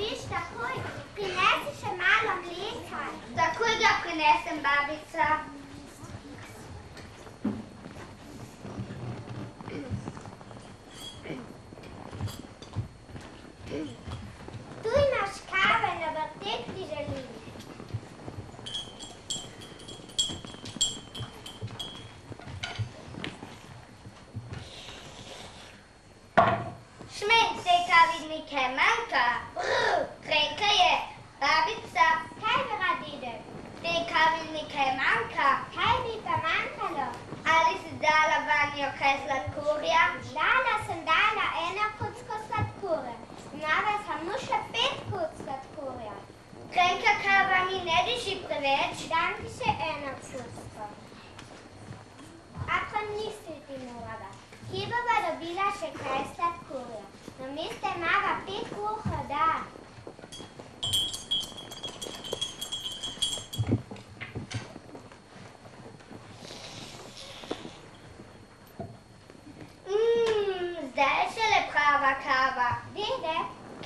Babiš, takoj, prinesi še malo mleka. Takoj ga prinesem, babica. Tu imaš kave, na vrtek ti želim. Šment, tej kavilnike manjka. Trenka je, babica. Kaj bi rad idel? Tej kavilnike manjka. Kaj bi pa manjkalo? Ali si dala vanjo kaj sladkorja? Sem dala 1 kocko sladkorja. Imava samo še 5 kock sladkorja. Trenka, kava mi ne diši preveč? Dam ti še 1 kocko. A pa nisi ti morala. Kje bova dobila še kaj sladkorja? Namesto imava 5 kuha, da. Zdaj je šele prava kava. Dede,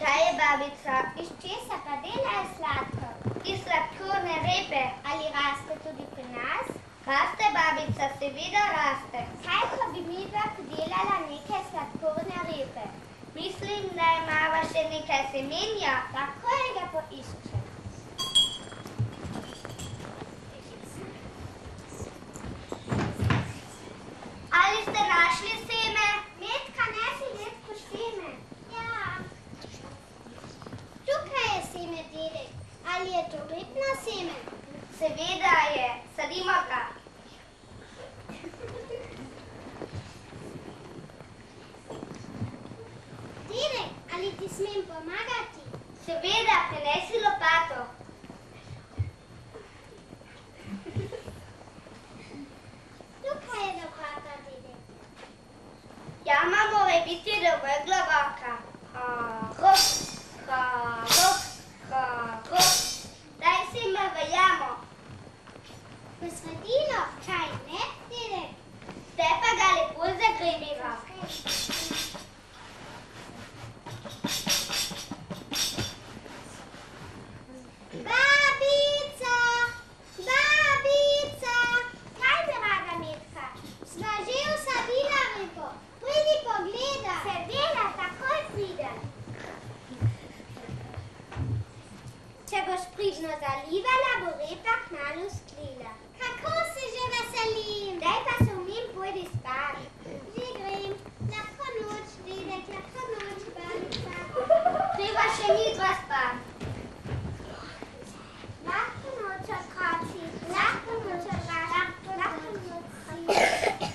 Kaj je, babica? iz česa pa delajo sladkor? Iz sladkorne repe. Ali raste tudi pri nas? Raste, babica, seveda raste. Kaj pa bi midva podelala neke sladkorne repe? Mislim, da imava še nekaj semenja. Takoj ga poiščem. Ali ste našli seme? Metka, nesi Metko seme. Ja. Tukaj je seme, dedek. Ali je to repno seme? Seveda je. Sadimo ga. Dedek, ali ti smem pomagati? Seveda, prinesi lopato. Tukaj je lopata, dedek. Jama mora biti dovolj globoka. Hop, hop. Daj seme v jamo. Posvetilo, kaj ne, dedek? Zdaj pa ga lepo zagremiva. Babica! Babica! Kaj bi rada, Metka? Sva že usadila repo. Pridi pogledat. Seveda, takoj pridem. Če boš pridno zalivala, bo repa kmalu sklila. Kako se že veselim? Daj pa se umim, pojdi spat. Že grem. Lahko noč, dedek, lahko noč, babica. Treba še midva spat. Lahko noč, otroci. Lahko noč, otroci. Lahko noč, si.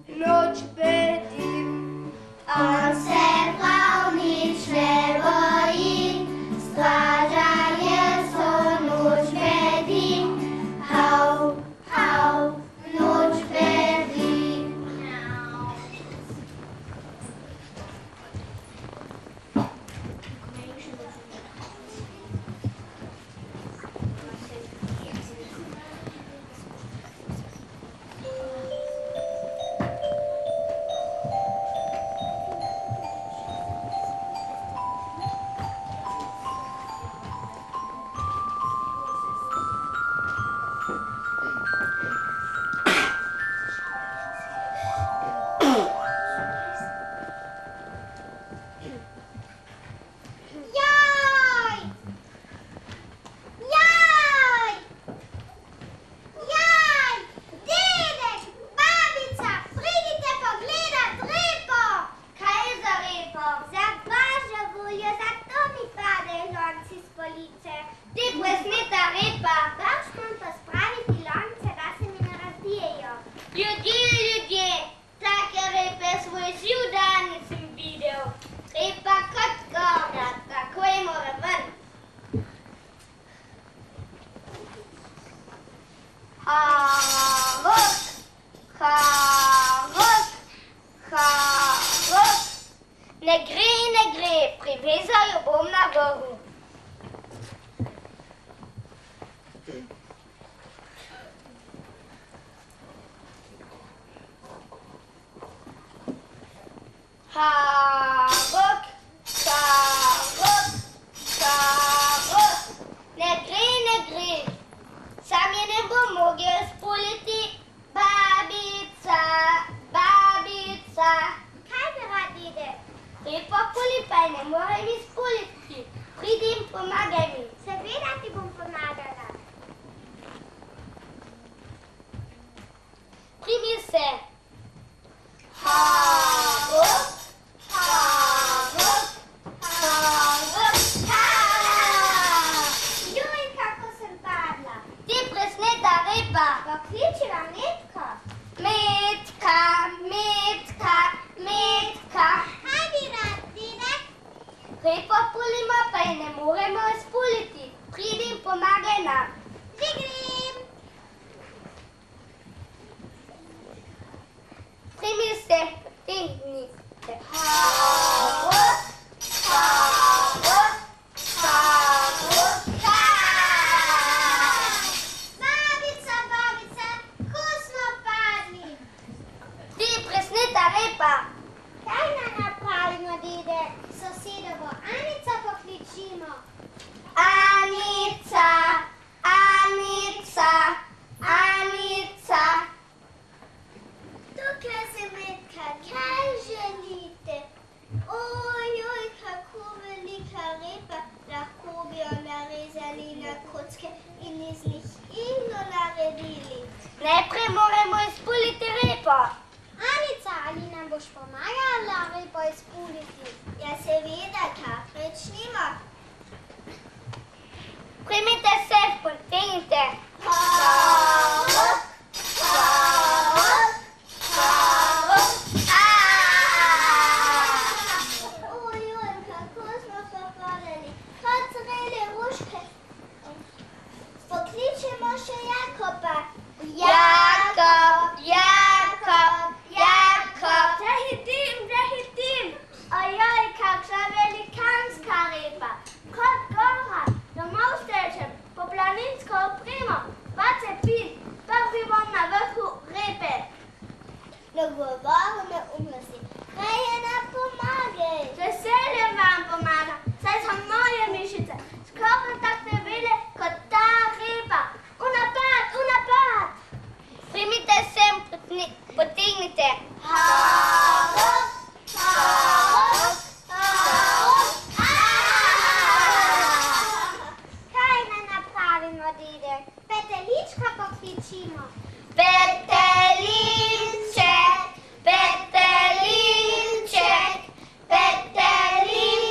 noč bedim. On se prav nič ne boji, straža je so noč bedim. Hav, hav, noč bedim. Jakob, Jakob, Jakob. Zahitim. Ojoj, kakšna velikanska repa. Kot gora, domov stečem, po planinsko opremo. 20 pil, prvi bom na vrhu repe. Dogovoru me umnosti. Rejena, pomagaj. Z veseljem vam pomagam, saj so moje mišice skoraj takne vele kot ta repa. V napad, v napad. Primite sem, potegnite. Harop, harop, harop. Kaj naj napravimo, dedek? Petelička pokličimo. Petelinček, petelinček, petelinček.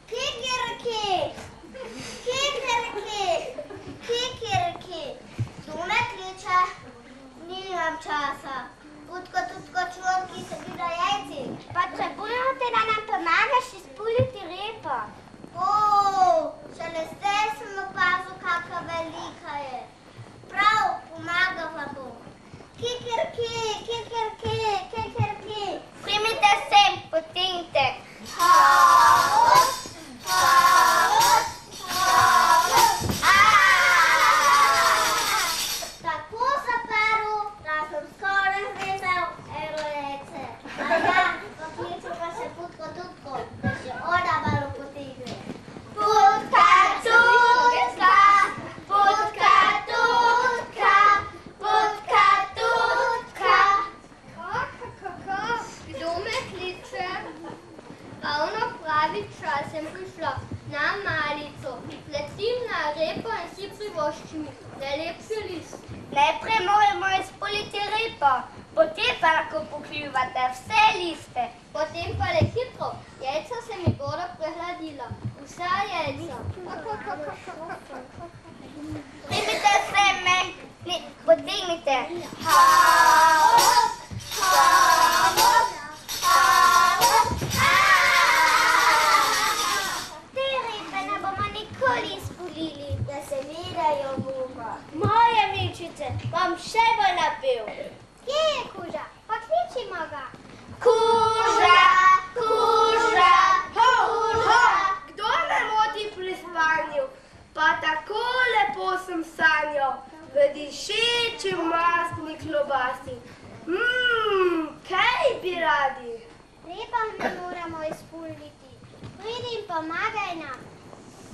Kikiriki, kikiriki, kikiriki. Tu me kliče, nimam časa. Putko, tutko, človek, ki se gleda jajci. Potrebujemo te, da nam pomagaš izpuliti repo. Šele zdaj sem opazil, kakva velika je. Prav, pomagava bom. Kikirki, kikirki, kikirki. Primite sem, potegnite. Havot, havot, havot. Tako zaparil, da sem skoraj zrezal erojece. A ja, pokličil pa se Putko Tutko, da še ona malo potegne. Putka, tutka, putka, tutka, putka, tutka. Kako? Kdo me kliče? Ravno pravi čas sem prišla na malico. Letim na repo in si privoščim najlepši list. Najprej moramo izpuliti repo, potem pa lahko pokrivate vse liste. Potem pa le hitro, jajca se mi bodo prehladila. Vsa jajca. Primite se men, potegnite. Havot, havot, havot. Te repe ne bomo nikoli izpulili, da se vidajo boga. Moje mičice, bom še bolj napil. Kje je kuža? Pokličimo ga. Kuža, kuža, kuža. Kdo me moti pri spanju? Pa tako lepo sem sanjal, v dišeči mastni klobasi. Kaj bi radi? Repa ne moramo izpuliti. Pridi in pomagaj nam.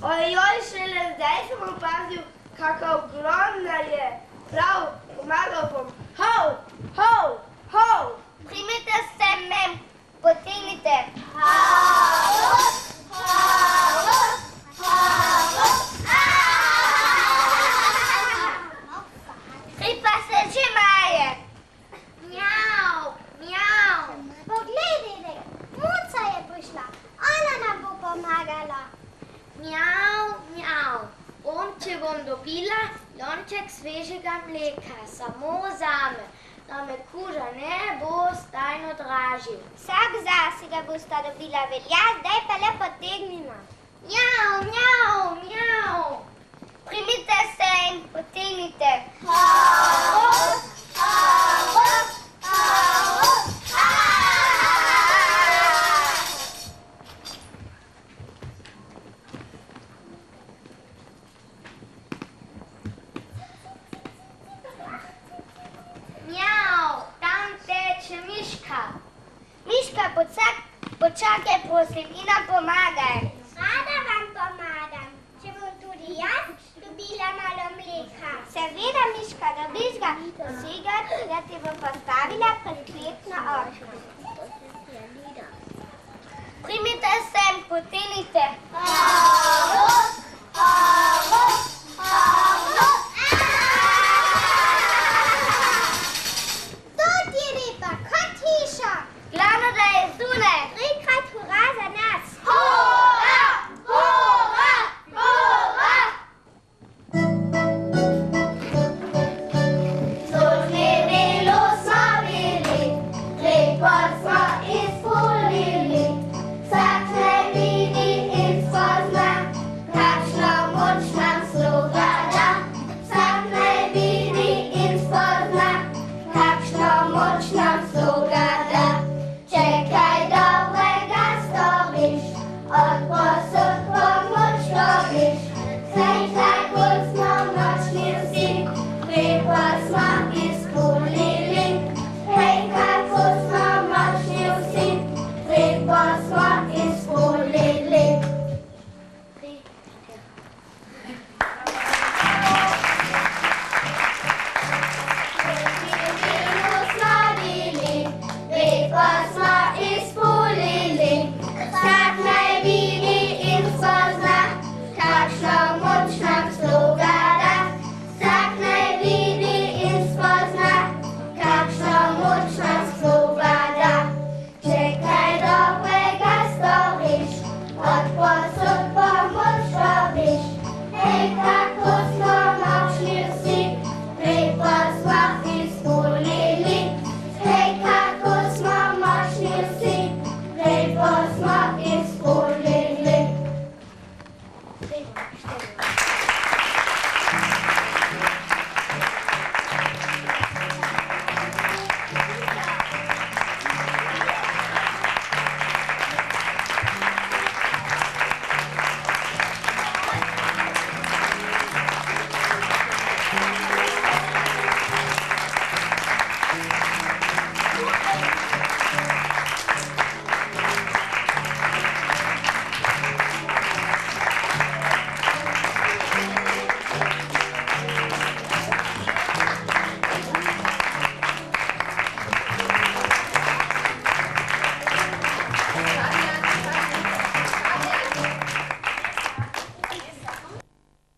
Ojoj, šele zdaj sem opazil, kakva ogromna je. Prav, pomagal bom. Hov, hov, hov. Primite se men, potegnite. Havot, havot, havot. Repa se že maje. Mjav, mjav. Pogledajte, muca je prišla. Ona nam bo pomagala. Mjav, mjav. Če bom dobila lonček svežega mleka, samo zame, da me kuža ne bo stajno dražil. Vsak zase ga bosta dobila velja, zdaj pa le potegnimo. Mjav, mjav, mjav. Primite se in potegnite. Havot, havot, havot. Miška, počakaj prosim in nam pomagaj. Rada vam pomagam, če bom tudi jaz dobila malo mleka. Seveda, Miška, dobiš ga. Dosega, da ti bom postavila pred